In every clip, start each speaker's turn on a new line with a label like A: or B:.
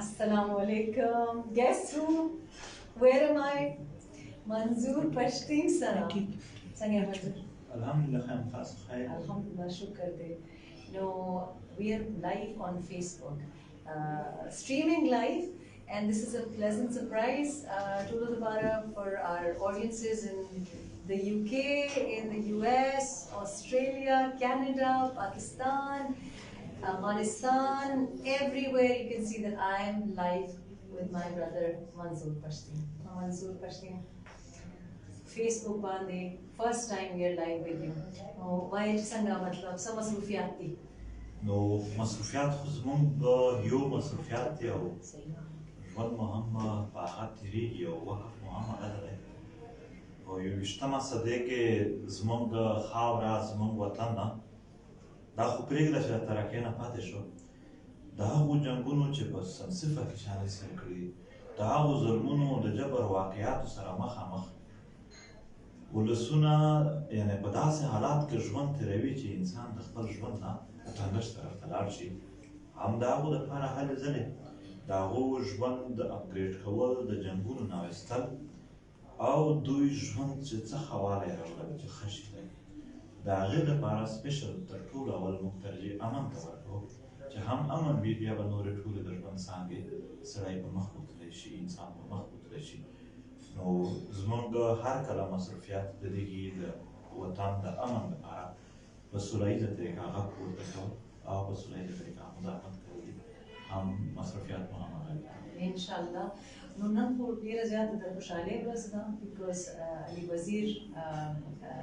A: Assalamu alaikum. Guess who? Where am I? Manzoor Pashtin Sana. Sangya Manzoor.
B: Alhamdulillah, khair khas khair.
A: Alhamdulillah, shukr de. We are live on Facebook, streaming live, and this is a pleasant surprise for our audiences in the UK, in the US, Australia, Canada, Pakistan, Afghanistan, everywhere you can see that I am live with my brother Manzoor Pashtin. Manzoor Pashtin, Facebook bande, first time we are live with you. Why sanga matlab sa masrufiyat thi?
B: No masrufiyat خو زمونږ you مصروفیات دی او ژوند مو هم په هغه تېرېږي او وقف مو هم هغه دی او یوویشتمه صدۍ کې زمونږ خاوره زمونږ وطن دا خو پرېږده چې د ترکیې نه پاتې شو د هغو جنګونو چې په صفه کې چا نسي کړي د هغو ظلمونو د جبر واقعاتو سره مخامخ ولسونه یعنې په داسې حالات کې ژوند تېروي چې انسان د خپل ژوند نه د تنش طرف ته لاړ شي هم د هغو دپاره هلې ځلې د هغو ژوند اپګریډ کول د جنګونو نه ویستل او دوی ژوند چې څه ښه والی راوړل چې ښه شي دی د هغې دپاره سپیشل تر ټولو اول موږ ترجیح امن ته ورکوو چې هم امن وي بیا به نورې ټولې د ژوند څانګې سړی په مخ بوتلی شي انسان په مخ بوتلی شي نو زمونږ هر کله مصرفیات د دغې د وطن د امن دپاره په سوله ییزه طریقه غږ پورته کول او په سوله ییزه طریقه مزاحمت کول دي هم مصرفیات مو هم هغه
A: انشاءالله نو نن خو ډېره زیاته د خوشحالۍ ورځ ده بیکاز علي وزیر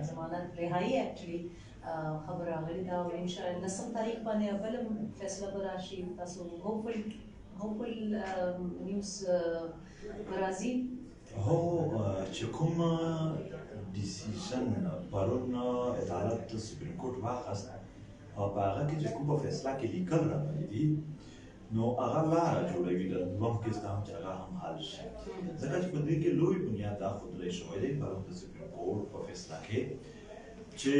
A: ضمانت رهایي اکچولي خبر راغلې ده او انشاءالله لسم تاریخ باندې بله فیصله به راشي تاسو هوپفل نیوز به راځي
B: هو چې کوم ډیسیژن پرون عدالت سپریم کورټ واخیست او په هغه کې چې کومه فیصله کې لیکل راغلي دي نو هغه لاره جوړوي د دویم کیس ته هم چې هغه هم حل شي ځکه چې په دې کې لوی بنیاد دا ښودلی شوی دی پرون د سپریم کورټ په فیصله کې چې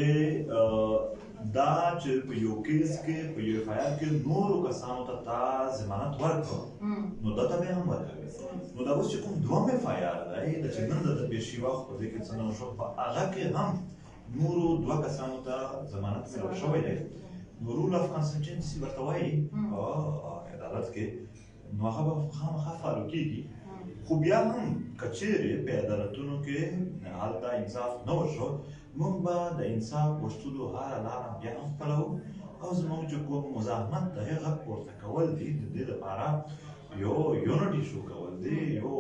B: دا چې په یو کیس کې په یو اف آی آر کې نورو کسانو ته تا ضمانت ورکړو نو دا ته بیا هم ورکوي نو دا اوس چې کوم دویم اف آی آر دی د چې نن د پیشي وخت په دې کې څه نه وشو په هغه کې هم نورو دوه کسانو ته ضمانت میلاو شوی دی نو رول اف کنسنټنسي ورته وایي عدالت کې نو هغه به خامخا فالو کېږي خو بیا هم که چیرې په عدالتونو کې هلته انصاف نه وشو موږ به د انصاف غوښتلو هره لاره بیا هم خپلوو او زموږ چې کوم مزاحمت د هغې غږ پورته کول دي د دې لپاره یو یونټي شو کول دي یو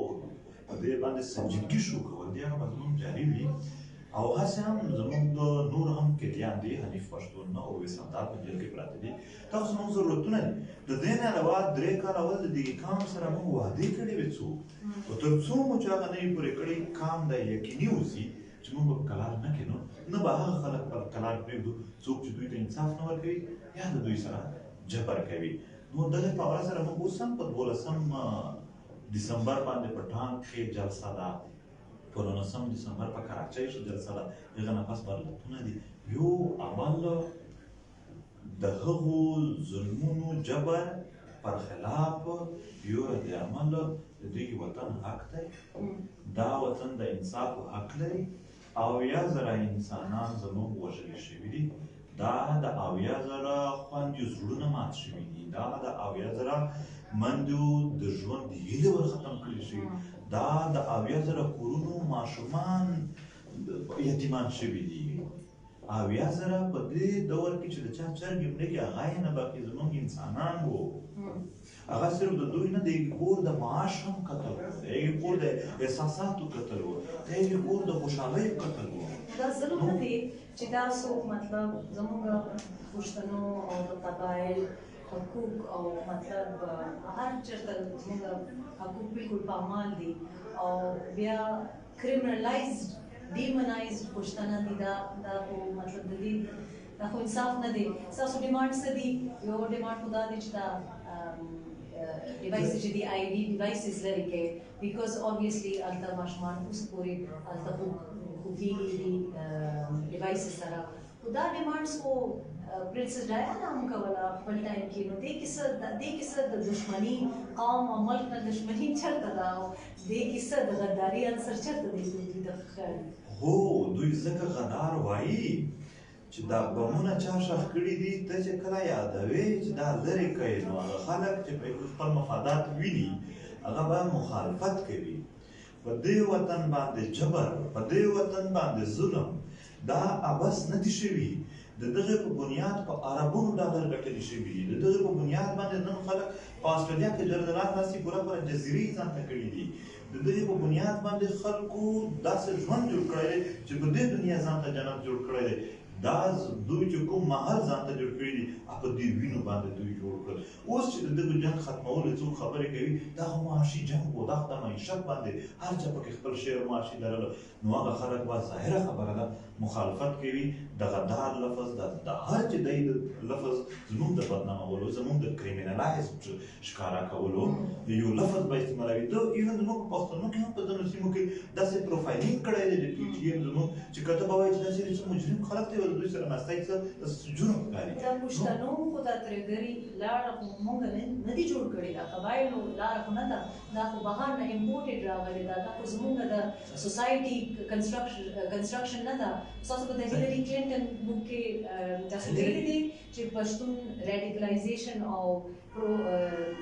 B: په دې باندې سنجیدګي شو کول دي هغه به زموږ جاري وي او هسې هم زموږ د نور هم قیدیان دي حنیف پښتون او ویسندار په جیل کې پراته دي دا خو زموږ ضرورتونه دي د دې نه علاوه 3 کاله اول د دغې کام سره موږ وعدې کړې وې څوک خو تر څو مو چې هغه نه وي پورې کړی کام دا یقیني اوسي چې موږ به په کلار نه کېنو نه به هغه خلک په کلار پرېږدو څوک چې دوی ته انصاف نه ورکوي یا د دوی سره جبر کوي نو دغې په اړه سره موږ اوس هم په 12 ډسمبر باندې په ټانک کې جلسه ده په 19 ډسمبر په کراچۍ کې جلسه ده هغه نه پس برلتونه دي یو عمل د هغو ظلمونو جبر پر خلاف یو د عمل د دې وطن حق دی دا وطن د انصاف حق لري اویا زره انسانان زموږ وژل شوي دي دا د اویا زره خویندو زړونه مات شوي دي دا د اویا زره میندو د ژوند هیلې ورختم کړي شوي دا د اویا زره کورونو ماشومان یتیمان شوي دي اویا زره په دې دور کې چې د چا چرګ یې مړه کې هغه یې نه باقي زموږ انسانان وو هغه صرف د دوی نه د هغې کور د معاش هم قتل و د هغې کور د احساساتو قتل و د هغې کور د خوشحالیو قتل و
A: دا ظلم نه دی چې دا څوک مطلب زموږ پښتنو او د قبایل حقوق او مطلب هر چېرته زموږ حقوق بالکل پامال دي او بیا کرمنلایزډ ډیمنایزډ پښتانه دي دا خو مطلب د دې دا خو انصاف نه دی ستاسو ډیمانډ څه دي یو ډیمانډ خو دا دی چې دا ډیوایسز چې دي آی ډي ډیوایسز لرې کوي بیکاز obviously هلته ماشومان اوس پورې هلته خوږېږي دي ډیوایسز سره خو دا ډیمانډس خو پرنسس ډایانا هم کوله خپل ټایم کې. نو دې کیسه د دشمني قوم او ملک نه دشمني چېرته ده او دې کیسه د غداري عنصر چېرته دی دوی د ښکاري؟
B: هو دوی ځکه غدار وایي چې دا بمونه چا ښخ کړي دي، ته چې کله یادوې چې دا لرې کوي نو هغه خلک چې په خپل مفادات ویني هغه به مخالفت کوي. په دې وطن باندې جبر، په دې وطن باندې ظلم دا ابس نه دي شوي. د دغه په بنیاد په عربونو ډالر ګټلې شوي دي. د دغه په بنیاد باندې نن خلک په استرالیا کې جردلان راسي پوره جزیرې ځان ته کړي دي. د دغه په بنیاد باندې خلکو داسې ژوند جوړ کړی دی چې په دې دنیا ځان ته جنت جوړ کړی دی. دا دوی چې کوم محل ځان ته جوړ کړي دي په دې وینو باندې دوی جوړ کړل. اوس چې د دغه جنګ ختمولو څوک خبرې کوي دا خو معاشي جنګ و، دا خو د معیشت باندې هر چا پکې خپل شعر معاشي لرله. نو هغه خلک به ظاهره خبره ده مخالفت کوي. د غدار لفظ د هر چې دی لفظ زموږ د بدنامولو، زموږ د کریمینلایز ښکاره کولو یو لفظ به استعمالوي. دا ایون زموږ په پښتنو کې هم په ځینو سیمو کې داسې پروفایلینګ کړی دی د پي ټي ایم زموږ چې که ته به وایي چې داسې څه مجرم خلک دی او د دوی سره ناستی څه جرم ښکاري.
A: د پښتنو خو دا ترهګري لاره خو موږ نه دي جوړ کړې، دا قبایلو لاره خو نه ده، دا خو بهر نه امپورټډ راغلې ده. دا خو زموږ د سوسایټي کنسټرکشن نه ده. ستاسو په د هیلري کلینټن بک کې تاسو ویلي دي چې پښتون ریډیکلایزیشن او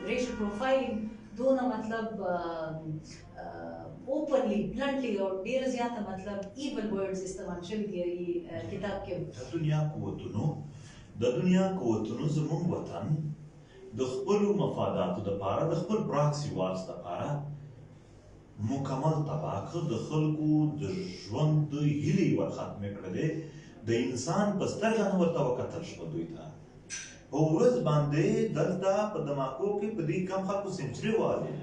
A: ریشل پروفایلینګ دونه مطلب اوپنلی بلنټلی او ډېر زیاته مطلب ایول ورډز استعمال شوي دي کتاب کې.
B: د دنیا قوتونو زموږ وطن د خپلو مفاداتو دپاره، د خپل پراکسي وارز دپاره مکمل تباه کړ. د خلکو د ژوند د هیلې ورختمې کړلې. د انسان په سترګه نه ورته وکتل شوه دوی ته. په ورځ باندې دلته په دماکو کې په دې کم خلکو سینچري والي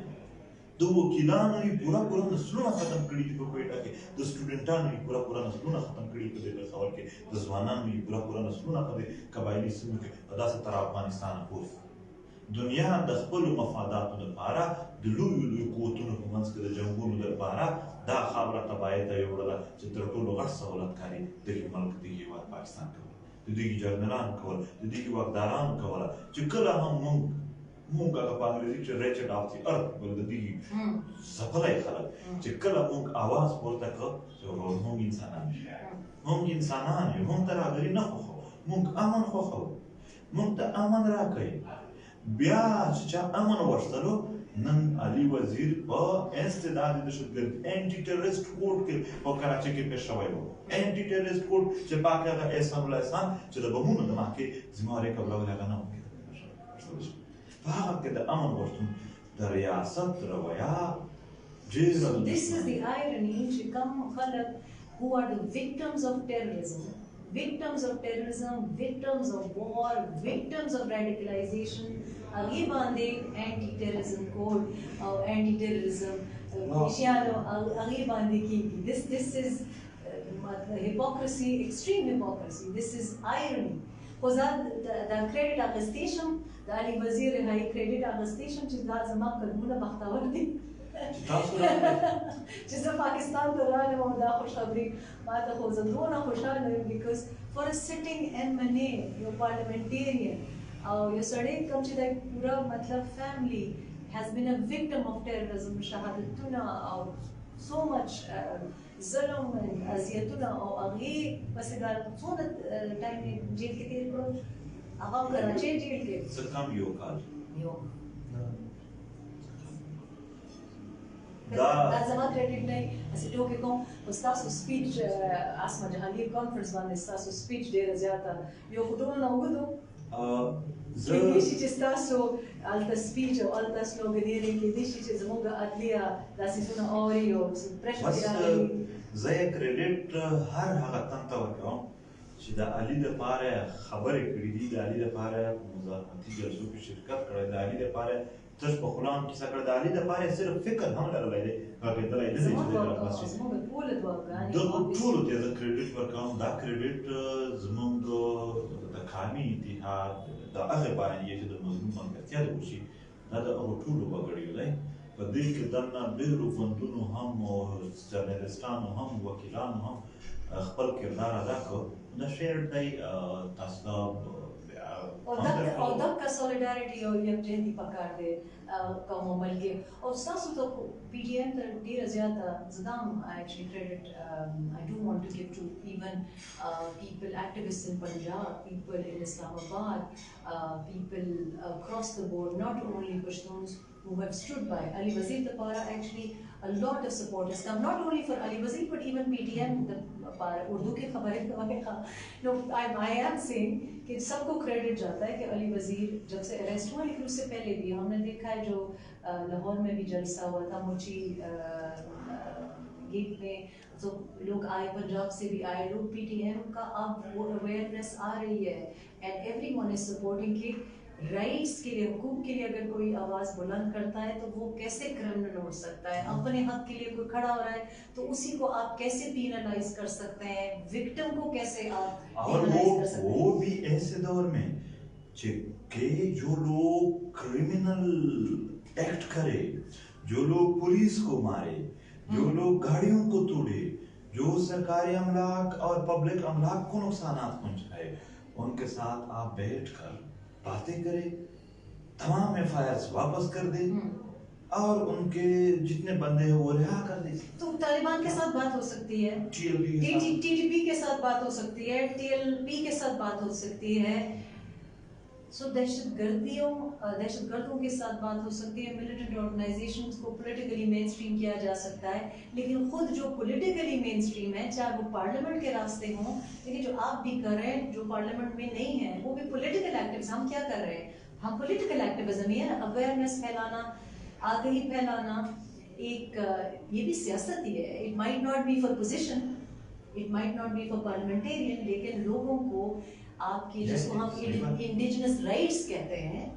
B: د وکیلانو یې پوره نسلونه ختم کړي دي په کویټه کې. د سټوډنټانو یې پوره نسلونه ختم کړي په دې پېښور کې. د ځوانانو یې پوره نسلونه په دې قبایلي سیمو کې په داسې تر افغانستانه پورې. دنیا د خپلو مفاداتو دپاره د لویو قوتونو په منځ کې د جنګونو دپاره دا خاوره تباهۍ ته یوړله چې تر ټولو غټ سهولت کاري دغې ملک دغې هېواد پاکستان کول، د دغې جنرالان کول، د دغې واکداران کوله چې کله هم مونږ هغه په انګریزي کې ریچډ آف دی ارث بل د دغې ځپلی خلک چې کله مونږ اواز پورته کړ چې ورور مونږ انسانان یو، مونږ انسانان یو، مونږ ترهګري نه خوښوو، مونږ امن خوښوو، مونږ ته امن راکوئ. بیا چې چا امن غوښتلو نن علي وزیر په انسداد د شدګرد انټي ټیرریسټ کوډ کې په کراچۍ کې پیښ شوی و. انټي ټیرریسټ کوډ چې پاک هغه احسان الله احسان چې د بمونو د مخکې ذمهواري کولو هغه نه وکړي. په هغه کې د امن غوښتون د ریاست رویه ډېره.
A: This is the irony چې کوم خلک who are the victims of terrorism, victims of war, victims of radicalization, هغې باندې انټي ټیرریزم کوډ او انټي ټیرریزم شیانو هغې باندې کېږي. This is hypocrisy, extreme hypocrisy. This is irony. خو زه د کریډټ اخیستی شم، د علي وزیر رهایي کریډټ اخیستی شم چې دا زما قدمونه بختور دي چې زه پاکستان ته رالم او دا خوشخبري ما ته خو زه دونه خوشحاله یم because for a sitting MNA یو parliamentarian او یو سړی کوم چې د پوره مطلب family has been a victim of terrorism، شهادتونه O so much ظلم اذیتونه او هغې پسې دا څونه ټایم یې جیل کې تېر کړو، هغه هم کراچۍ جیل کې
B: څه کم یو کال.
A: دا زما کریډټ نه هسې ټوکې کوم. خو ستاسو سپیچ اسمه جهالي کانفرنس باندې ستاسو سپیچ ډېره زیاته یو خو ټول نه اوږد و. کېدای شي چې ستاسو هلته سپیچ او هلته سلوګنېرې کېدای شي چې زموږ عدلیه دا څیزونه اوري او پرېشر کې راغلي.
B: زه یې کریډټ هر هغه تن ته ورکوم چې د علي دپاره خبرې کړي دي، د علي دپاره په مزاحمتي جلسو کې شرکت کړی، د علي دپاره تش په خوله هم کیسه کړې، د علي دپاره صرف فکر هم لرلی دی، غږېدلی نه دی چې دی راخلاص شي. دغو ټولو ته زه کریډټ ورکوم. دا کریډټ زموږ د قامي اتحاد د هغې باندې چې د مظلوم ملګرتیا دې وشي دا د هغو ټولو وګړیو دی. په بدل کې دنه ډېرو ګوندونو هم او جرنالستانو هم وکیلانو هم خپل کردار ادا کړ نو شیر دی تاسو ته
A: اور دب کا سولیڈارٹی اور یکجہتی پکار دے قوموں ملکے اور ساسو تو پی ٹی ایم تر دیر زیادہ زدام actually credit I do want to give to even people activists in Punjab, people in Islamabad, people across the board, not only Pashtuns who have stood by Ali Wazir Tapara. Actually a lot of support has come not only for Ali Wazir but even PTM Tapara. Urdu کی خبریں no I am saying کہ سب کو credit جاتا ہے کہ علی وزیر جب سے اریسٹ ہوا لیکن اس سے پہلے بھی ہم نے دیکھا ہے جو لاہور میں بھی جلسہ ہوا تھا مچی گیٹ میں تو لوگ آئے پنجاب سے بھی آئے لوگ پی ٹی ایم کا اب وہ اویئرنیس آ رہی ہے and every one is supporting کہ رائٹس کے لیے حقوق کے لیے اگر کوئی آواز بلند کرتا ہے تو وہ کیسے کرمنل ہو سکتا ہے اپنے حق کے لیے کوئی کھڑا ہو رہا ہے تو اسی کو آپ کیسے پینلائز کر سکتے ہیں وکٹم کو کیسے آپ پینلائز کر سکتے ہیں
B: وہ بھی ایسے دور میں کہ جو لوگ کرمنل ایکٹ کرے جو لوگ پولیس کو مارے جو لوگ گاڑیوں کو توڑے جو سرکاری املاک اور پبلک املاک کو نقصانات پہنچائے ان کے ساتھ آپ بیٹھ کر باتیں کریں تمام ایف آئی آرز واپس کر دیں اور ان کے جتنے بندے ہیں وہ رہا کر دیں
A: تو طالبان کے ساتھ بات ہو سکتی ہے ٹی ٹی پی کے ساتھ بات ہو سکتی ہے ٹی ایل پی کے ساتھ بات ہو سکتی ہے سو دہشت گردوں کے ساتھ بات ہو سکتی ہے ملیٹنٹ آرگنائزیشنز کو پولیٹیکلی مین اسٹریم کیا جا سکتا ہے لیکن خود جو پولیٹیکلی مین اسٹریم ہے چاہے وہ پارلیمنٹ کے راستے ہوں لیکن جو آپ بھی کر رہے ہیں جو پارلیمنٹ میں نہیں ہیں وہ بھی پولیٹیکل ایکٹیویزم ہم کیا کر رہے ہیں ہم پولیٹیکل ایکٹیویزم ہی ہے نا اویئرنیس پھیلانا آگہی پھیلانا ایک یہ بھی سیاست ہی ہے it might not be for position it might not be for parliamentarian لیکن لوگوں کو آپ کی جس کو ہم انڈیجنس رائٹس کہتے ہیں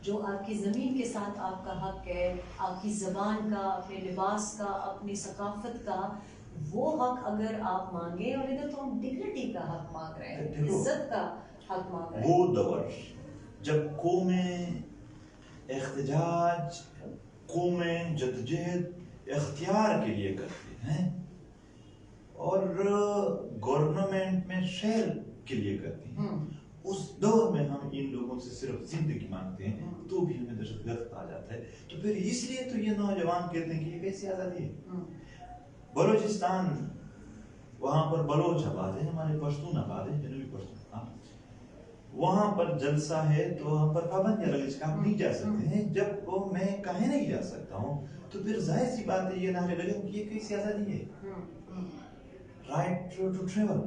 A: جو آپ کی زمین کے ساتھ آپ کا حق ہے آپ کی زبان کا اپنے لباس کا اپنی ثقافت کا وہ حق اگر آپ مانگیں اور ادھر تو ہم ڈگنیٹی کا حق مانگ رہے ہیں عزت کا حق مانگ رہے ہیں
B: وہ دور جب قومیں احتجاج قومیں جدوجہد اختیار کے لیے کرتے ہیں اور گورنمنٹ میں شہر کے لیے کرتی ہیں اس دور میں ہم ان لوگوں سے صرف زندگی مانگتے ہیں تو بھی ہمیں دہشت گرد آ جاتا ہے تو پھر اس لیے تو یہ نوجوان کہتے ہیں کہ یہ کیسی آزادی ہے بلوچستان وہاں پر بلوچ آباد ہے ہمارے پشتون آباد ہے جنوبی پشتون وہاں پر جلسہ ہے تو وہاں پر پابندیاں لگی کہ آپ نہیں جا سکتے ہیں جب وہ میں کہیں نہیں جا سکتا ہوں تو پھر ظاہر سی بات ہے یہ نعرے لگے کہ یہ کیسی آزادی ہے right to travel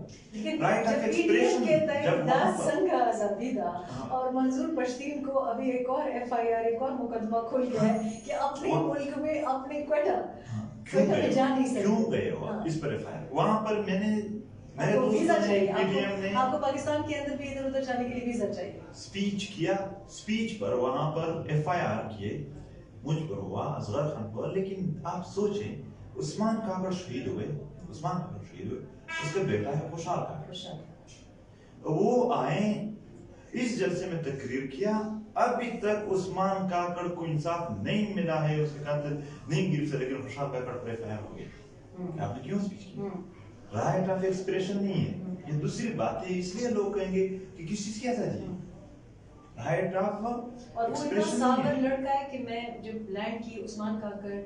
B: right of expression جب
A: سنگا آزادی تھا اور منظور پشتین کو ابھی ایک اور ایف آئی آر ایک اور مقدمہ کھل گیا ہے کہ اپنے ملک میں اپنے کوئٹہ میں جا نہیں سکتے
B: کیوں گئے ہو اس پر ایف آئی آر وہاں پر میں نے
A: آپ کو ویزا چاہیے آپ کو پاکستان کے اندر بھی ادھر ادھر جانے کے لیے ویزا چاہیے
B: اسپیچ کیا اسپیچ پر وہاں پر ایف آئی آر کیے مجھ پر ہوا اصغر خان پر لیکن آپ سوچیں عثمان کاکڑ شہید ہوئے عثمان کاکڑ شہید ہوئے اس کا بیٹا ہے خوشحال کاکڑ وہ آئیں اس جلسے میں تقریر کیا ابھی تک عثمان کاکڑ کو انصاف نہیں ملا ہے اس کے قاتل نہیں گرفت لیکن خوشحال کاکڑ پر ایف آئی آر ہو گیا آپ نے کیوں اسپیچ کی رائٹ آف ایکسپریشن نہیں ہے یہ دوسری بات ہے اس لیے لوگ کہیں گے کہ کس چیز کی آزادی ہے رائٹ آف
A: اور وہ اتنا ساور لڑکا ہے کہ میں جب لینڈ کی عثمان کاکڑ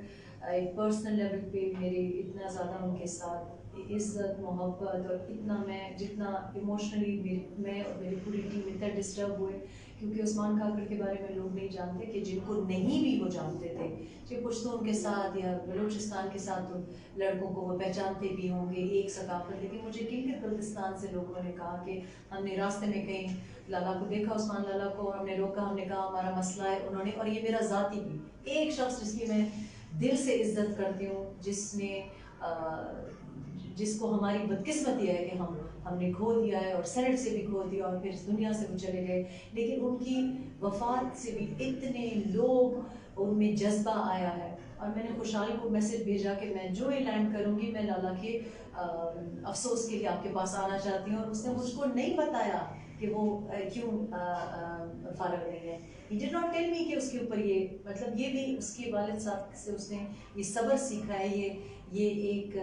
A: ایک پرسنل لیول پہ میرے اتنا زیادہ ان کے ساتھ عزت محبت اور اتنا میں جتنا ایموشنلی میں اور میری پوری ٹیم اتنا ڈسٹرب ہوئے کیونکہ عثمان کاکڑ کے بارے میں لوگ نہیں جانتے کہ جن کو نہیں بھی وہ جانتے تھے کہ پشتون کے ساتھ یا بلوچستان کے ساتھ لڑکوں کو وہ پہچانتے بھی ہوں گے ایک ثقافت لیکن مجھے گلگت بلتستان سے لوگوں نے کہا کہ ہم نے راستے میں کہیں لالا کو دیکھا عثمان لالا کو ہم نے روکا ہم نے کہا ہمارا مسئلہ ہے انہوں نے اور یہ میرا ذاتی بھی ایک شخص جس کی میں دل سے عزت کرتی ہوں جس کو ہماری بدقسمتی ہے کہ ہم نے کھو دیا ہے اور سینٹ سے بھی کھو دیا اور پھر اس دنیا سے وہ چلے گئے لیکن ان کی وفات سے بھی اتنے لوگ ان میں جذبہ آیا ہے اور میں نے خوشحال کو میسج بھیجا کہ میں جو ہی لینڈ کروں گی میں لالا کے افسوس کے لیے آپ کے پاس آنا چاہتی ہوں اور اس نے مجھ کو نہیں بتایا کہ وہ کیوں فارغ نہیں ہے. He did not tell me کہ اس کے اوپر یہ مطلب یہ بھی اس کے والد صاحب سے اس نے یہ صبر سیکھا ہے, یہ ایک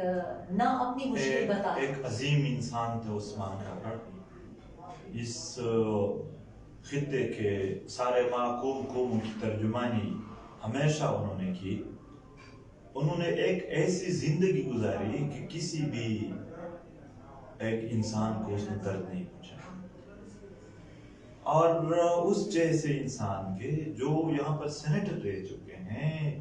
A: نہ اپنی مشکل بتا.
B: ایک عظیم انسان تھے عثمان کاکڑ. اس خطے کے سارے معقوم قوموں کی ترجمانی ہمیشہ انہوں نے کی. انہوں نے ایک ایسی زندگی گزاری کہ کسی بھی ایک انسان کو اس نے درد نہیں پہنچا. اور اس جیسے انسان کے جو یہاں پر سینیٹر رہ چکے ہیں,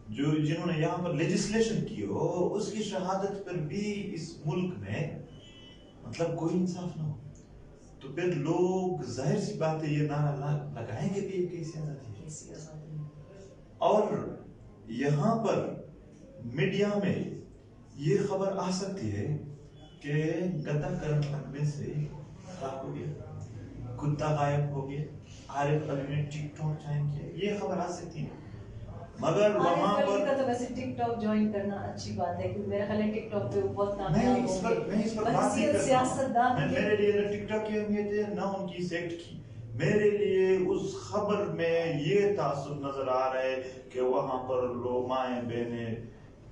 B: جنہوں نے یہاں پر لیجسلیشن کی ہو, اس کی شہادت پر بھی اس ملک میں مطلب کوئی انصاف نہ ہو, تو پھر لوگ ظاہر سی بات ہے یہ نعرہ لگائیں گے کہ یہ کیسی آزادی ہے. اور یہاں پر میڈیا میں یہ خبر آ سکتی ہے کہ گدا کرن اکمل سے خراب ہو گیا, کتا غائب ہو گیا, عارف علی نے ٹک ٹاک جوائن کیا, یہ خبر آ سکتی ہے. مگر وہاں پر
A: تو ویسے ٹک ٹاک جوائن کرنا اچھی بات ہے, کیونکہ میرا خیال ہے ٹک ٹاک پہ بہت کامیاب ہوں گے.
B: میں اس پر بات نہیں کرتا.
A: سیاستدان
B: میرے لیے نہ ٹک ٹاک کی اہمیت ہے نہ ان کی اس ایکٹ کی. میرے لیے اس خبر میں یہ تعصب نظر آ رہا ہے کہ وہاں پر لوگ مائیں بہنیں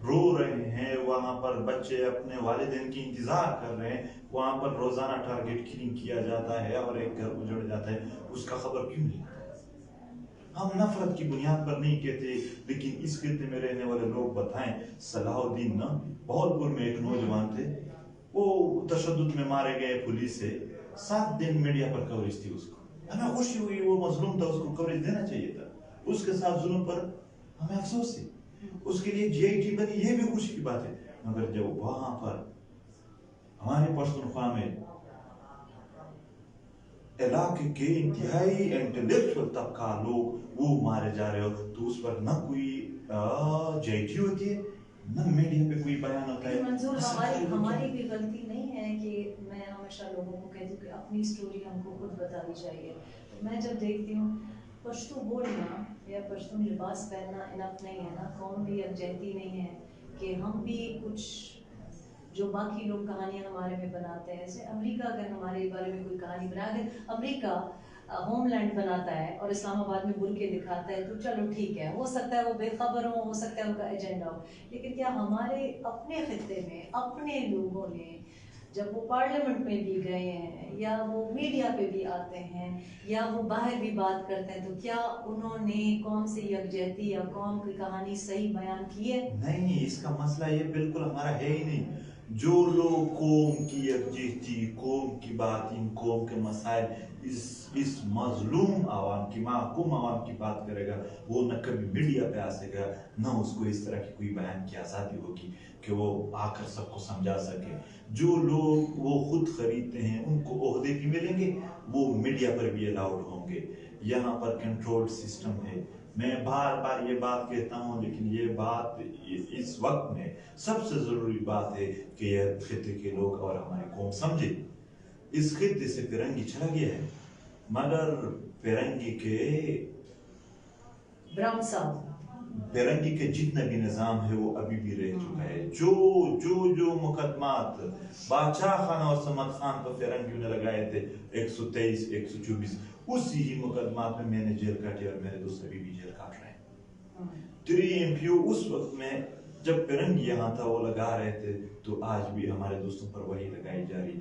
B: رو رہے ہیں, وہاں پر بچے اپنے والدین کی انتظار کر رہے ہیں, وہاں پر روزانہ ٹارگٹ کلنگ کیا جاتا ہے اور ایک گھر اجڑ جاتا ہے. اس کا خبر کیوں نہیں؟ ہم نفرت کی بنیاد پر نہیں کہتے, لیکن اس خطے میں رہنے والے لوگ بتائیں. صلاح الدین نا بہت پور میں ایک نوجوان تھے, وہ تشدد میں مارے گئے پولیس سے. 7 دن میڈیا پر کوریج تھی. اس کو ہمیں خوشی ہوئی, وہ مظلوم تھا, اس کو کوریج دینا چاہیے تھا. اس کے ساتھ ظلم پر ہمیں افسوس تھی, اس کے لیے جی آئی ٹی بنی, یہ بھی خوشی کی بات ہے. مگر جب وہاں پر ہمارے پشتونخوا میں علاقے کے انتہائی انٹلیکچوئل طبقہ لوگ وہ مارے جا رہے ہو, تو اس پر نہ کوئی جی آئی ٹی ہوتی ہے, نہ میڈیا پہ کوئی بیان ہوتا ہے.
A: منظور ہماری بھی غلطی نہیں ہے کہ میں ہمیشہ لوگوں کو کہتی ہوں کہ اپنی اسٹوری ہم کو خود بتانی چاہیے. میں جب دیکھتی ہوں پشتو بولنا یا پشتون لباس پہننا انف نہیں ہے نا, قوم بھی یکجہتی نہیں ہے کہ ہم بھی کچھ جو باقی لوگ کہانیاں ہمارے میں بناتے ہیں. جیسے امریکہ اگر ہمارے بارے میں کوئی کہانی بنا, اگر امریکہ ہوم لینڈ بناتا ہے اور اسلام آباد میں برقعے دکھاتا ہے تو چلو ٹھیک ہے, ہو سکتا ہے وہ بے خبر ہو, ہو سکتا ہے ان کا ایجنڈا ہو. لیکن کیا ہمارے اپنے خطے میں اپنے لوگوں نے جب وہ پارلیمنٹ میں بھی گئے ہیں یا وہ میڈیا پہ بھی آتے ہیں یا وہ باہر بھی بات کرتے ہیں, تو کیا انہوں نے قوم سے یکجہتی یا قوم کی کہانی صحیح بیان کی ہے؟
B: نہیں, اس کا مسئلہ یہ بالکل ہمارا ہے ہی نہیں. جو لوگ قوم کی یکجہتی, قوم کی بات, ان قوم کے مسائل, اس مظلوم عوام کی, محکوم عوام کی بات کرے گا, وہ نہ کبھی میڈیا پہ آ سکے گا, نہ اس کو اس طرح کی کوئی بیان کی آزادی ہوگی کہ وہ آ کر سب کو سمجھا سکے. جو لوگ وہ خود خریدتے ہیں ان کو عہدے بھی ملیں گے, وہ میڈیا پر بھی الاؤڈ ہوں گے. یہاں پر کنٹرول سسٹم ہے. میں بار بار یہ بات کہتا ہوں, لیکن یہ بات اس وقت میں سب سے ضروری بات ہے کہ یہ خطے کے لوگ اور ہماری قوم سمجھے. اس خطے سے فرنگی چلا گیا ہے, مگر فرنگی کے جتنا بھی نظام ہے وہ ابھی بھی رہ چکا ہے. جو مقدمات بادشاہ خان اور سمت خان پر فرنگیوں نے لگائے تھے 123 124, اسی ہی مقدمات میں نے جیل کاٹی اور میرے دوست ابھی بھی جیل کاٹ رہے ہیں. 3 MP اس وقت میں جب فرنگی یہاں تھا وہ لگا رہے تھے, تو آج بھی ہمارے دوستوں پر وہی لگائی جا رہی.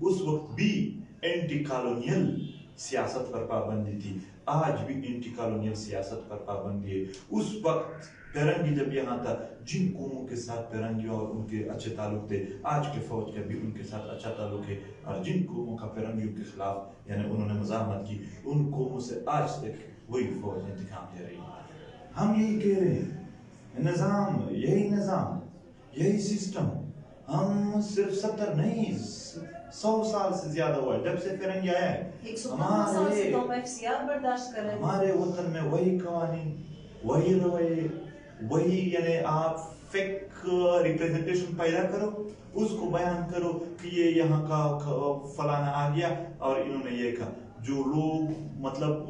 B: اس وقت بھی اینٹی کالونیل سیاست پر پابندی تھی, آج بھی اینٹی کالونیل سیاست پر پابندی ہے. اس وقت فرنگی جب یہاں تھا, جن قوموں کے ساتھ فرنگی اور ان کے اچھے تعلق تھے, آج کے فوج کا بھی ان کے ساتھ اچھا تعلق ہے. اور جن قوموں کا فرنگیوں کے خلاف یعنی انہوں نے مزاحمت کی, ان قوموں سے آج تک وہی فوج انتقام لے رہی ہے. ہم یہی کہہ رہے ہیں, نظام یہی سسٹم. ہم صرف 70 نہیں 100 سال سے زیادہ ہوا جب سے فرنگی آیا ہے.
A: 150 سال سے تو FCR برداشت کر رہے ہیں.
B: ہمارے وطن میں وہی قوانین, وہی رویے, وہی یعنی آپ فیک ریپریزنٹیشن پیدا کرو, اس کو بیان کرو کہ یہ یہاں کا فلانا آ گیا اور انہوں نے یہ کہا. جو لوگ مطلب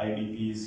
B: IDPs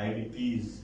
B: IDPs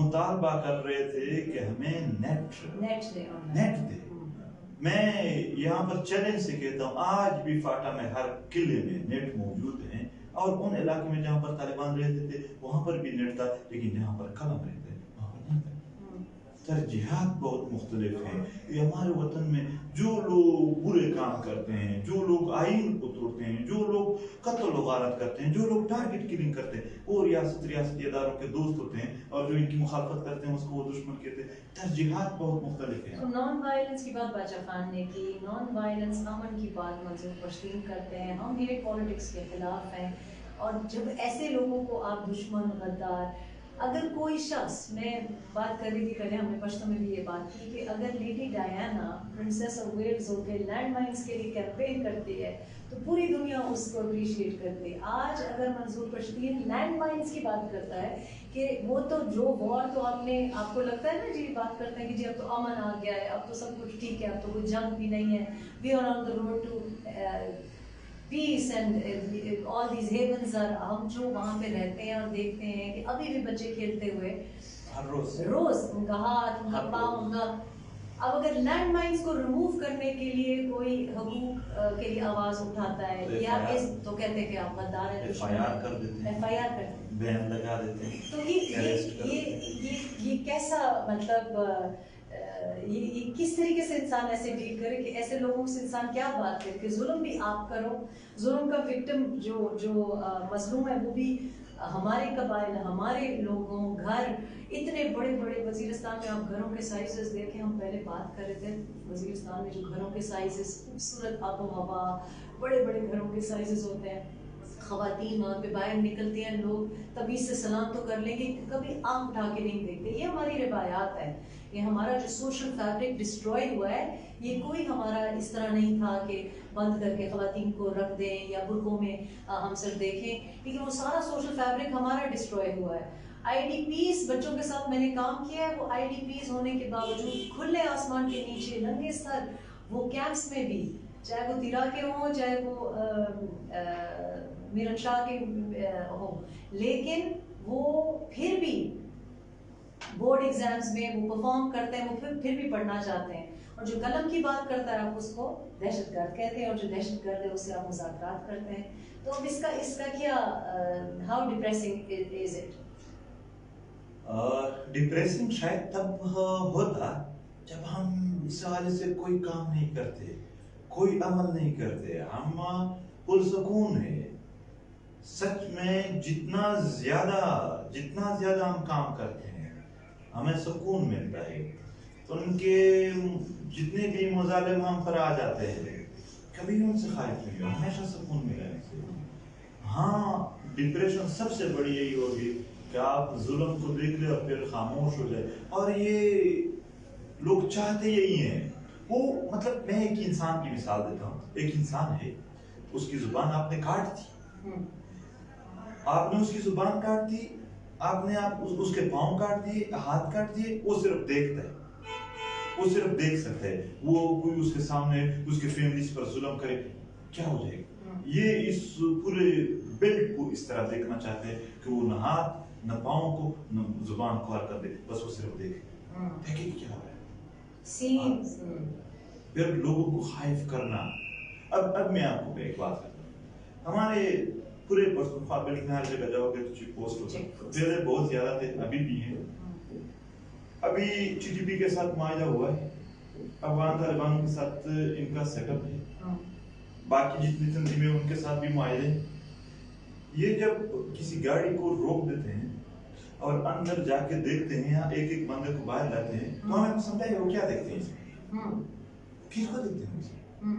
B: مطالبہ کر رہے تھے کہ ہمیں نیٹ دے. میں یہاں پر چیلنج سے کہتا ہوں آج بھی فاٹا میں ہر قلعے میں نیٹ موجود ہیں اور ان علاقے میں جہاں پر طالبان رہتے تھے وہاں پر بھی نیٹ تھا لیکن جہاں پر قلم رہتے وہاں پر نہیں تھا. ترجیحات بہت مختلف ہیں. یہ ہمارے وطن میں جو لوگ برے کام کرتے ہیں, جو لوگ آئین کو توڑتے ہیں, جو لوگ قتل و غارت کرتے ہیں, جو لوگ ٹارگٹ کلنگ کرتے ہیں وہ ریاستی اداروں کے دوست ہوتے ہیں اور جو ان کی مخالفت کرتے ہیں اس کو وہ دشمن کہتے ہیں. ترجیحات بہت مختلف ہیں.
A: تو نان وائلنس کی بات باچا خان نے کی, نان وائلنس امن کی بات منظور پشتین کرتے ہیں, ہم ہیٹ پالیٹکس کے خلاف ہیں. اور جب ایسے لوگوں کو آپ دشمن, غدار, اگر کوئی شخص, میں بات کر رہی تھی پہلے ہم نے پشتوں میں بھی یہ بات کی کہ اگر lady Diana princess of Wales ہو کے لینڈ مائنس کے لیے کیمپین کرتی ہے تو پوری دنیا اس کو اپریشیٹ کرتی ہے. آج اگر منظور پشتین لینڈ مائنس کی بات کرتا ہے کہ وہ تو جو وار تو آپ نے, آپ کو لگتا ہے نا جی بات کرتے ہیں کہ جی اب تو امن آ گیا ہے, اب تو سب کچھ ٹھیک ہے, اب تو کوئی جنگ بھی نہیں ہے, we are on the road to peace and all these heavens are. ہم جو وہاں پہ رہتے ہیں اور دیکھتے ہیں کہ ابھی بھی بچے کھیلتے ہوئے
B: ہر روز
A: ان کا ہاتھ, ان کا پاؤں, ان کا. اب اگر لینڈ مائنس کو ریموو کرنے کے لیے کوئی حقوق کے لیے آواز اٹھاتا ہے یا تو کہتے ہیں کہ آپ غدار ہیں,
B: ایف آئی آر کر دیتے ہیں, بین لگا دیتے ہیں.
A: تو یہ کیسا مطلب یہ کس طریقے سے انسان ایسے ڈیل کرے کہ ایسے لوگوں سے انسان کیا بات کرے کہ ظلم بھی آپ کرو, ظلم کا وکٹم جو مظلوم ہے وہ بھی ہمارے قبائل, ہمارے لوگوں, گھر اتنے بڑے بڑے. وزیرستان میں آپ گھروں کے سائزز دیکھیں, ہم پہلے بات کر رہے تھے وزیرستان میں جو گھروں کے سائزز, خوبصورت آب و ہوا, بڑے بڑے گھروں کے سائزز ہوتے ہیں. خواتین وہاں پہ باہر نکلتی ہیں, لوگ تمیز سے سلام تو کر لیں گے, کبھی آنکھ اٹھا کے نہیں دیکھتے. یہ ہماری روایات ہے, یہ ہمارا جو سوشل فیبرک ڈسٹروائے ہوا ہے. یہ کوئی ہمارا اس طرح نہیں تھا کہ بند کر کے خواتین کو رکھ دیں یا برقعوں میں ہم سب دیکھیں, لیکن وہ سارا سوشل فیبرک ہمارا ڈسٹروائے ہوا ہے. آئی ڈی پیز بچوں کے ساتھ میں نے کام کیا ہے, وہ آئی ڈی پیز ہونے کے باوجود کھلے آسمان کے نیچے ننگے سر وہ کیمپس میں بھی, چاہے وہ تیرا کے ہوں چاہے وہ میرن شاہ کے ہوں, لیکن وہ پھر بھی بورڈ ایگزامز میں وہ پرفارم کرتے ہیں, وہ پھر بھی پڑھنا چاہتے ہیں. اور جو قلم کی بات کرتا ہے آپ اس کو دہشت گرد کہتے ہیں, اور جو دہشت گرد ہے اس سے آپ مذاکرات کرتے ہیں. تو اب اس کا کیا, how depressing is it?
B: Depressing شاید تب ہوتا جب ہم اس حوالے سے کوئی کام نہیں کرتے, کوئی عمل نہیں کرتے, ہم پرسکون ہیں. سچ میں جتنا زیادہ ہم کام کرتے ہیں ہمیں سکون ملتا ہے. تو ان کے جتنے بھی مظالم ہم پر آ جاتے ہیں کبھی ان سے خائف نہیں ہو, ہمیشہ سکون ملا ان سے. ہاں ڈپریشن سب سے بڑی یہی ہوگی کہ آپ ظلم کو دیکھ لیں اور پھر خاموش ہو جائے, اور یہ لوگ چاہتے یہی ہیں. وہ مطلب میں ایک انسان کی مثال دیتا ہوں. ایک انسان ہے, اس کی زبان آپ نے کاٹ دی, آپ نے اس کی زبان کاٹ دی, آپ نے اس کے پاؤں کاٹ دیے, ہاتھ کاٹ دیے. وہ صرف دیکھتا ہے, وہ صرف دیکھ سکتا ہے. وہ کوئی اس کے سامنے اس کے فیملیز پر ظلم کرے کیا ہو جائے گا. یہ اس پورے بیلٹ کو اس طرح دیکھنا چاہتے ہیں کہ وہ نہ ہاتھ نہ پاؤں کو نہ زبان کو کار کر دے, بس وہ صرف دیکھے کیا ہو رہا ہے. پھر لوگوں کو خائف کرنا. اب میں آپ کو ایک بات کرتا ہوں, ہمارے پورے پختونخوا بیلٹ میں ہر جگہ جاؤ گے تو چیک پوسٹ ہوتے ہیں. پہلے بہت زیادہ تھے, ابھی بھی ہیں. ابھی ٹی ٹی پی کے ساتھ معاہدہ ہوا ہے, افغان طالبانوں کے ساتھ ان کا سیٹ اپ ہے, باقی جتنی تنظیمیں ان کے ساتھ بھی معاہدے ہیں. یہ جب کسی گاڑی کو روک دیتے ہیں اور اندر جا کے دیکھتے ہیں یا ایک ایک بندے کو باہر لاتے ہیں تو ہمیں سمجھائے وہ کیا دیکھتے ہیں, کس کو دیکھتے ہیں.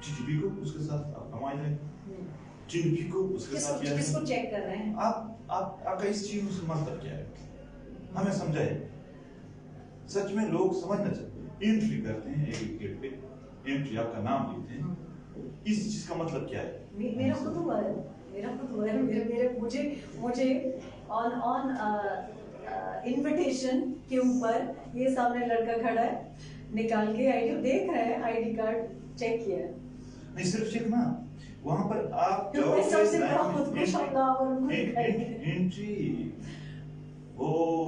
B: ٹی ٹی پی کو, اس کے ساتھ آپ کا معاہدہ ہے, ٹی ٹی پی کو اس کے ساتھ
A: کس کو چیک کر رہے ہیں.
B: آپ کا اس چیز سے مطلب کیا ہے, ہمیں سمجھائے. سچ میں لوگ سمجھنا چاہتے ہیں. انٹری کرتے ہیں ایک گیٹ پہ, انٹری آپ کا نام لکھتے ہیں, اس چیز کا مطلب کیا ہے.
A: میرا خود ہوا ہے, مجھے آن انویٹیشن کے اوپر یہ سامنے لڑکا کھڑا ہے, نکال کے آئی ڈی دیکھ رہے ہیں, آئی ڈی کارڈ چیک کیا ہے.
B: نہیں صرف چیک نا, وہاں پر آپ
A: سب سے بڑا خود کو شملہ اور
B: انٹری, وہ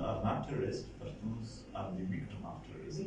B: are not terrorists, Pashtuns are the victim of terrorism.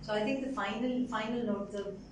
A: So I think the final note,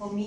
A: for me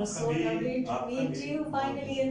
A: was so lovely to meet you finally in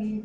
A: meet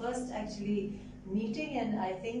A: first actually meeting and I think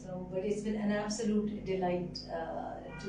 A: So but it's been an absolute delight to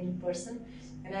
A: in person and I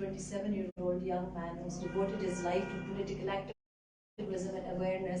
A: 27-year-old young man who's devoted his life to political activism and awareness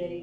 A: very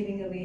A: giving away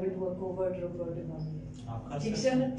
A: will do a covert report about it।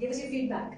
A: give us your feedback।